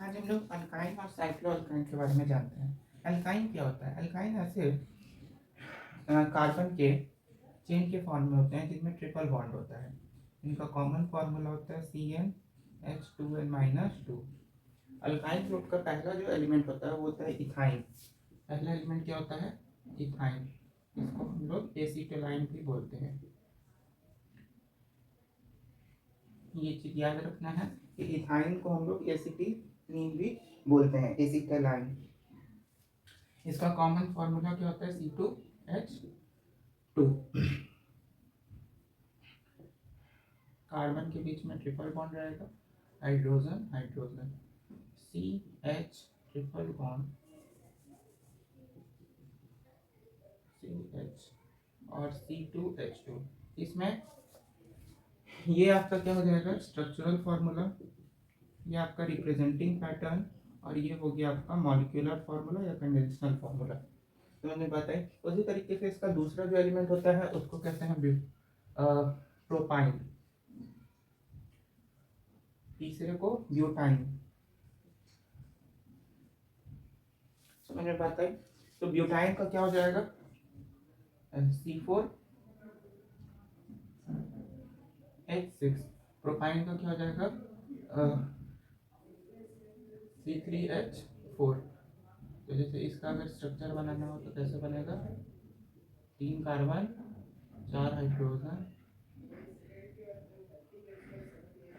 आज हम लोग अल्काइन और साइक्लो अल्काइन के बारे में जानते हैं। अल्काइन क्या होता है? अल्काइन ऐसे कार्बन के चेन के फॉर्म में होते हैं जिनमें ट्रिपल बॉन्ड होता है। इनका कॉमन फॉर्मूला होता है CnH2n-2। अल्काइन ग्रुप का पहला जो एलिमेंट होता है वो होता है इथाइन। पहला एलिमेंट क्या होता है? इथाइन। इसको हम लोग एसिटाइलिन भी बोलते हैं। ये चीज याद रखना है कि इथाइन को हम लोग एसिटिलीन भी बोलते हैं, एसिटाइलिन। इसका कॉमन फॉर्मूला क्या होता है? C2H2। कार्बन के बीच में ट्रिपल बॉन्ड रहेगा, hydrogen hydrogen, CH triple bond CH और C2H2। इसमें ये आपका क्या हो जाएगा? स्ट्रक्चरल फॉर्मूला, ये आपका रिप्रेजेंटिंग पैटर्न, और ये हो गया आपका मॉलिक्यूलर फॉर्मूला या कन्वेंशनल फॉर्मूला। तो मैंने बताया उसी तरीके से इसका दूसरा जो एलिमेंट होता है उसको कहते हैं प्रोपाइन, तीसरे को ब्यूटाइन। तो मैंने बताया तो ब्यूटाइन का क्या हो जाएगा? C4H6। प्रोपाइन का क्या हो जाएगा? C3H4। तो जैसे इसका अगर स्ट्रक्चर बनाना हो तो कैसे बनेगा? 3 कार्बन, 4 हाइड्रोजन,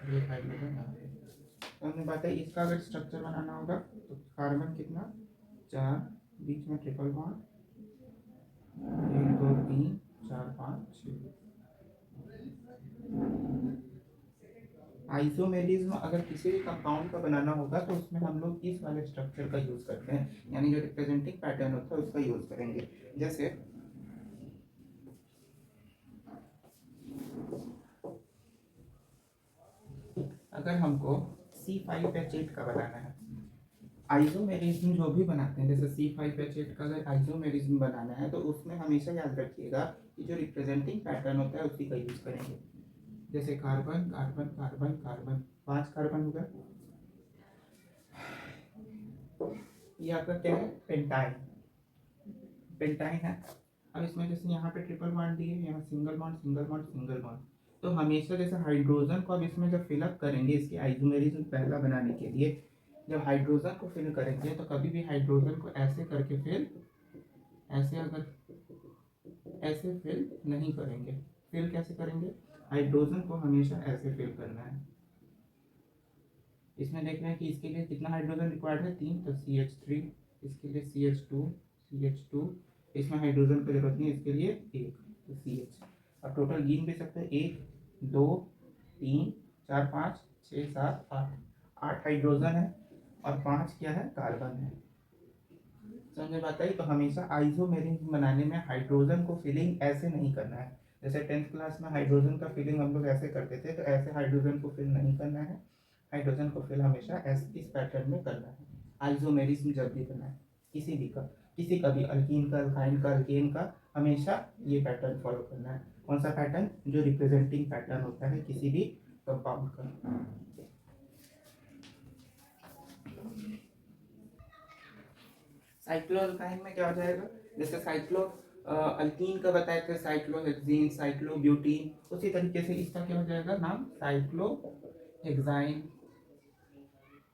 एक हाइड्रोजन यहाँ पे। तो हमने बात है इसका अगर स्ट्रक्चर बनाना होगा तो कार्बन कितना? 4, बीच में ट्रिपल बॉन्ड 1 2 3 4 5 6। आइसोमेरिज्म अगर किसी भी कंपाउंड का बनाना होगा तो उसमें हम लोग इस वाले स्ट्रक्चर का यूज करते हैं, यानी जो रिप्रेजेंटिंग पैटर्न होता है उसका यूज करेंगे। जैसे अगर हमको C5H8 का बनाना है, आइसोमेरिज्म जो भी बनाते हैं जैसे C5H8 का अगर आइसोमेरिज्म बनाना है तो उसमें हमेशा याद रखिएगा कि जो रिप्रेजेंटिंग पैटर्न होता है उसी का यूज करेंगे। जैसे carbon carbon carbon carbon, 5 carbon हो गया। ये आपका क्या है? पेंटाइन। पेंटाइन है। अब इसमें जैसे यहाँ पे ट्रिपल बॉन्ड दिए, यहाँ single bond single bond single bond. तो हमेशा जैसे हाइड्रोजन को अब इसमें जब फिलअप करेंगे इसके आइसोमेरिज्म पहला बनाने के लिए, जब हाइड्रोजन को फिल करेंगे तो कभी भी हाइड्रोजन को ऐसे करके फिल, ऐसे अगर ऐसे फिल नहीं करेंगे। फिल कैसे करेंगे? हाइड्रोजन को हमेशा ऐसे फिल करना है। इसमें देख रहे हैं कि इसके लिए कितना हाइड्रोजन रिक्वायर्ड है? 3, तो CH3। इसके लिए CH2। इसमें हाइड्रोजन की जरूरत नहीं, इसके लिए 1, तो CH। अब टोटल गिन भी सकते हैं, 1 2 3 4 5 6 7 8। 8 हाइड्रोजन है और 5 क्या है? कार्बन है। समझ बात आई? तो हमेशा आइसोमेरिज्म बनाने में हाइड्रोजन को फिलिंग ऐसे नहीं करना है। जैसे 10th क्लास में हाइड्रोजन का फिलिंग हम लोग ऐसे करते थे, तो ऐसे हाइड्रोजन को फिल नहीं करना है। हाइड्रोजन को फिल हमेशा ऐसे इस पैटर्न में करना है। आइसोमेरिज्म जब भी करना है किसी का भी अल्कीन का, अल्काइन का, अल्केन का, हमेशा ये पैटर्न फॉलो करना है। कौन सा पैटर्न? जो रिप्रेजेंटिंग पैटर्न होता है किसी भी कंपाउंड का। साइक्लो अल्काइन में क्या हो जाएगा? जैसे साइक्लो अल्कीन का बताए थे, साइक्लोहेक्सीन, साइक्लोब्यूटीन, उसी तरीके से इसका क्या हो जाएगा नाम? साइक्लोहेक्साइन।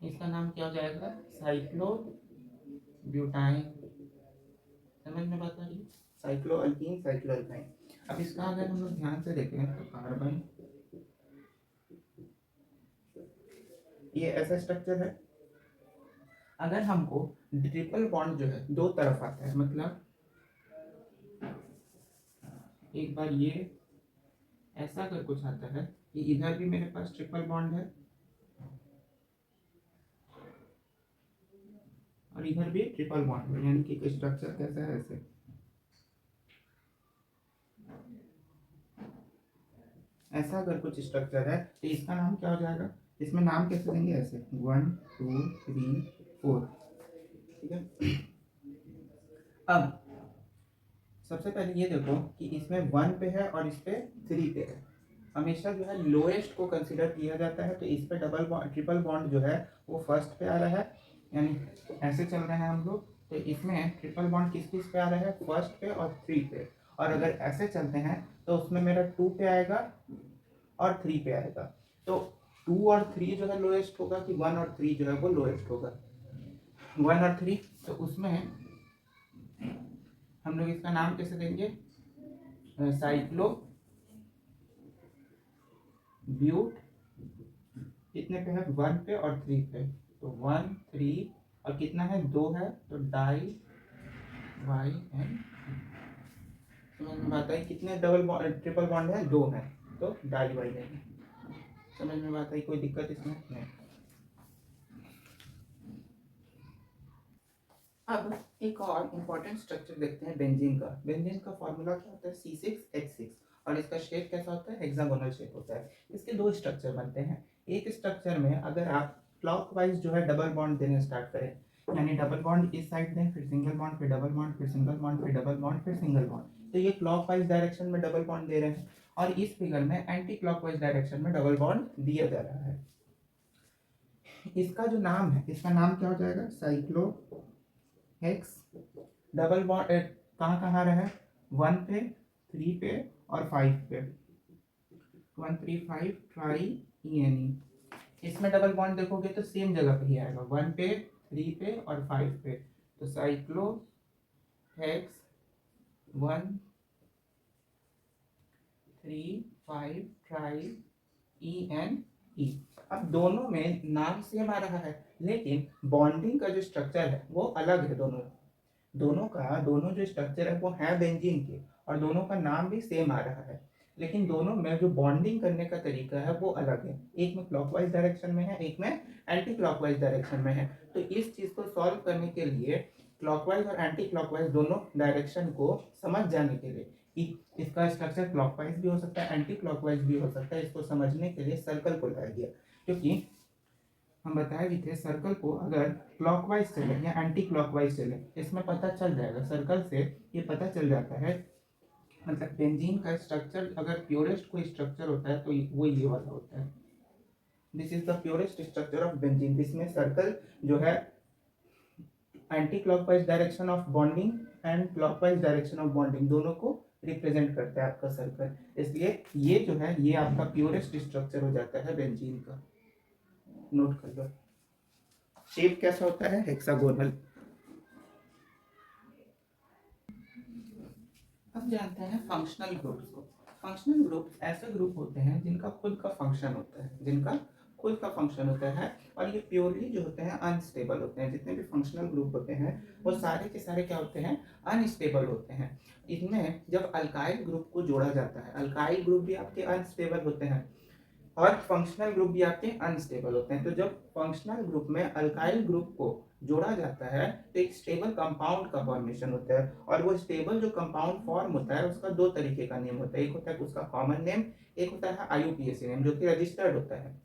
इसका नाम क्या हो जाएगा? साइक्लोब्यूटाइन। समझ में बात आ रही है? Cyclo alkyne, cyclo alkyne. अब इसका अगर हम लोग ध्यान से देखें तो कार्बन, ये ऐसा स्ट्रक्चर है। अगर हमको ट्रिपल बॉन्ड जो है दो तरफ आता है, मतलब एक बार ये ऐसा अगर कुछ आता है कि इधर भी मेरे पास ट्रिपल बॉन्ड है और इधर भी ट्रिपल बॉन्ड है, यानी कि स्ट्रक्चर कैसा है? ऐसे ऐसा अगर कुछ स्ट्रक्चर है तो इसका नाम क्या हो जाएगा? इसमें नाम कैसे देंगे? ऐसे 1 2 3 4। ठीक है। अब सबसे पहले ये देखो कि इसमें 1 पे है और इस पे 3 पे है। हमेशा जो है लोएस्ट को कंसिडर किया जाता है। तो इस पे ट्रिपल बॉन्ड जो है वो फर्स्ट पे आ रहा है, यानी ऐसे चल रहे हैं हम लोग। तो इसमें ट्रिपल बॉन्ड किस किस पे आ रहा है, फर्स्ट पे और 3 पे। और अगर ऐसे चलते हैं तो उसमें मेरा 2 पे आएगा और 3 पे आएगा। तो 2 और 3 जो है लोएस्ट होगा कि 1 और 3 जो है वो लोएस्ट होगा, 1 और 3। तो उसमें हम लोग इसका नाम कैसे देंगे, साइक्लो ब्यूट कितने पे है, 1 पे और 3 पे। तो 1 3 और कितना है, 2 है, तो डाई वाई एन। समझ में आता है कितने ट्रिपल बॉन्ड है, 2 है, तो डाई वाई एन। समझ में आता है, कोई दिक्कत इसमें नहीं। अब एक और इम्पोर्टेंट स्ट्रक्चर देखते हैं बेंजीन का। बेंजीन का फॉर्मूला क्या होता है, C6H6, और इसका शेप कैसा होता है, हेक्सागोनल शेप होता है। इसके दो स्ट्रक्चर बनते हैं। एक स्ट्रक्चर में अगर आप क्लॉकवाइज जो है डबल बॉन्ड देने स्टार्ट करें, यानी डबल बॉन्ड इस साइड दें, फिर सिंगल बॉन्ड, फिर डबल बॉन्ड, फिर सिंगल बॉन्ड, फिर डबल बॉन्ड, फिर सिंगल बॉन्ड, तो ये क्लॉकवाइज डायरेक्शन में डबल बॉन्ड दे रहे हैं। और इस फिगर में एंटी क्लॉकवाइज डायरेक्शन में डबल बॉन्ड दिया जा रहा है। इसका जो नाम है, इसका नाम क्या हो जाएगा, साइक्लो हेक्स डबल बॉन्ड। कहाँ कहाँ रहा है, 1 पे, 3 पे और 5 पे, 1 3 5 ट्राई ENE। इसमें डबल बॉन्ड देखोगे तो सेम जगह पे ही आएगा, 1 पे, 3 पे और 5 पे। तो साइक्लो हेक्स 1 3 5 ट्राई ENE। अब दोनों में नाम सेम आ रहा है, लेकिन बॉन्डिंग का जो स्ट्रक्चर है वो अलग है। दोनों जो स्ट्रक्चर है वो है बेंजीन के, और दोनों का नाम भी सेम आ रहा है, लेकिन दोनों में जो बॉन्डिंग करने का तरीका है वो अलग है। एक में क्लॉकवाइज डायरेक्शन में है, एक में एंटी क्लॉकवाइज डायरेक्शन में है। तो इस चीज को सॉल्व करने के लिए क्लॉकवाइज और एंटी क्लॉकवाइज दोनों डायरेक्शन को समझ जाने के लिए कि इसका स्ट्रक्चर क्लॉकवाइज भी हो सकता है, एंटी क्लॉकवाइज भी हो सकता है, इसको समझने के लिए सर्कल को लाया गया। क्योंकि हम बताए भी थे सर्कल को अगर क्लॉकवाइज चले या एंटी क्लॉकवाइज चले, इसमें पता चल जाएगा, सर्कल से ये पता चल जाता है। मतलब बेंजीन का स्ट्रक्चर अगर प्योरेस्ट कोई स्ट्रक्चर होता है तो वो ये वाला होता है। This is the purest structure of benzene. जिसमें सर्कल जो है anti clockwise direction of bonding and clockwise direction of bonding दोनों को रिप्रेजेंट करता है आपका सर्कल। इसलिए ये जो है ये आपका प्योरेस्ट स्ट्रक्चर हो जाता है बेंजीन का। नोट कर लो, शेप कैसा होता है, हेक्सागोनल। अब जानते हैं फंक्शनल ग्रुप्स को। फंक्शनल ग्रुप्स ऐसे ग्रुप होते हैं जिनका खुद का फंक्शन होता है, और ये प्योरली जो होते हैं अनस्टेबल होते हैं। जितने भी फंक्शनल ग्रुप होते हैं वो सारे के सारे क्या होते हैं, अनस्टेबल होते हैं। इनमें जब अल्काइल ग्रुप को जोड़ा जाता है, अल्काइल ग्रुप भी आपके अनस्टेबल होते हैं और फंक्शनल ग्रुप भी आपके अनस्टेबल होते हैं। तो जब फंक्शनल ग्रुप में अल्काइल ग्रुप को जोड़ा जाता है तो एक स्टेबल कंपाउंड का फॉर्मेशन होता है, और वो स्टेबल जो कंपाउंड फॉर्म होता है उसका दो तरीके का नेम होता है। एक होता है उसका कॉमन नेम, एक होता है IUPAC नेम जो कि रजिस्टर्ड होता है।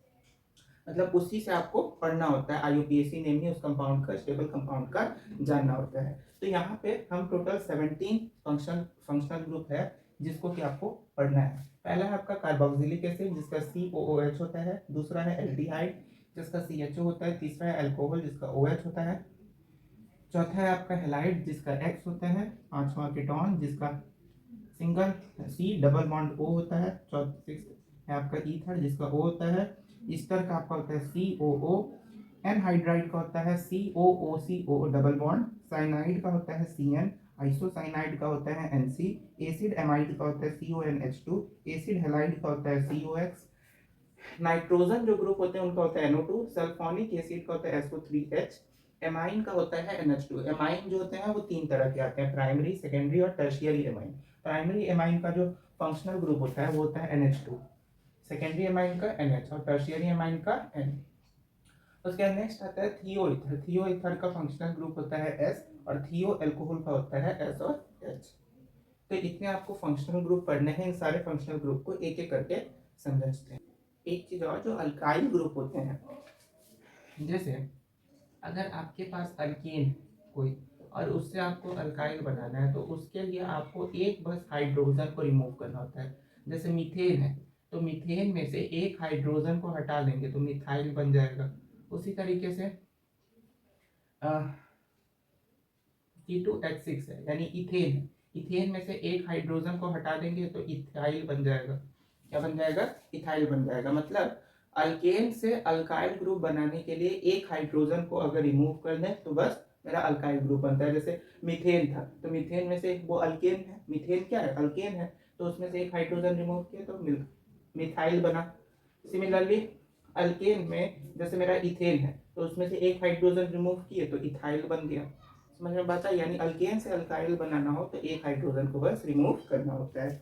मतलब उसी से आपको पढ़ना होता है, IUPAC नेम ही उस कंपाउंड का, स्टेबल कंपाउंड का जानना होता है। तो यहाँ पे हम टोटल 17 फंक्शनल ग्रुप है जिसको कि आपको पढ़ना है। पहला है आपका कार्बोक्सिलिक एसिड जिसका COOH होता है, दूसरा है एल्डिहाइड जिसका CHO होता है, तीसरा है अल्कोहल जिसका OH होता है, चौथा है आपका हेलाइड जिसका X होता है, पांचवा कीटोन जिसका single C double bond O होता है, सिक्स है आपका ईथर जिसका O होता है, ईस्टर का आपका होता है COO, एनहाइड्राइड का होता है COOCO डबल बॉन्ड, साइनाइड का होता है CN, आइसोसाइनाइड का होता है NC, एसिड एमाइड का होता है CONH2, एसिड हेलाइड का होता है COX, नाइट्रोजन जो ग्रुप होते हैं उनका होता है NO2, सल्फोनिक एसिड का होता है SO3H, एमाइन का होता है NH2। एमाइन जो होते हैं वो तीन तरह के आते हैं, प्राइमरी, सेकेंडरी और टर्शियरी एमाइन। प्राइमरी एमाइन का जो फंक्शनल ग्रुप होता है वो होता है NH2, सेकेंडरी एमाइन का NH और टर्शियरी एमाइन का N। उसके बाद नेक्स्ट आता है थियो ईथर। थियो ईथर का फंक्शनल ग्रुप होता है S और थियो अल्कोहल का होता है S और H। तो इतने आपको फंक्शनल ग्रुप पढ़ने हैं। इन सारे फंक्शनल ग्रुप को एक एक करके समझते हैं। एक चीज और, जो अल्काइल ग्रुप होते हैं, जैसे अगर आपके पास अल्कीन कोई और उससे आपको अल्काइल बनाना है तो उसके लिए आपको एक बस हाइड्रोजन को रिमूव करना होता है। जैसे मीथेन है तो मीथेन में से एक हाइड्रोजन को हटा देंगे तो मिथाइल बन जाएगा। उसी तरीके से C2H6 है यानी इथेन है, इथेन में से एक हाइड्रोजन को हटा देंगे तो इथाइल बन जाएगा। क्या बन जाएगा? इथाइल बन जाएगा। मतलब अल्केन से अल्काइल ग्रुप बनाने के लिए एक हाइड्रोजन को अगर रिमूव कर दें तो बस मेरा अल्काइल ग्रुप बनता है। जैसे मीथेन था तो मीथेन में से वो अल्केन है, मीथेन क्या है? अल्केन है, तो उसमें से एक हाइड्रोजन रिमूव किया तो मिथाइल बना। सिमिलरली अल्केन में जैसे मेरा इथेन है तो उसमें से एक हाइड्रोजन रिमूव किए तो इथाइल बन गया। समझ में बात है? यानी अल्केन से अल्काइल बनाना हो तो एक हाइड्रोजन को बस रिमूव करना होता है।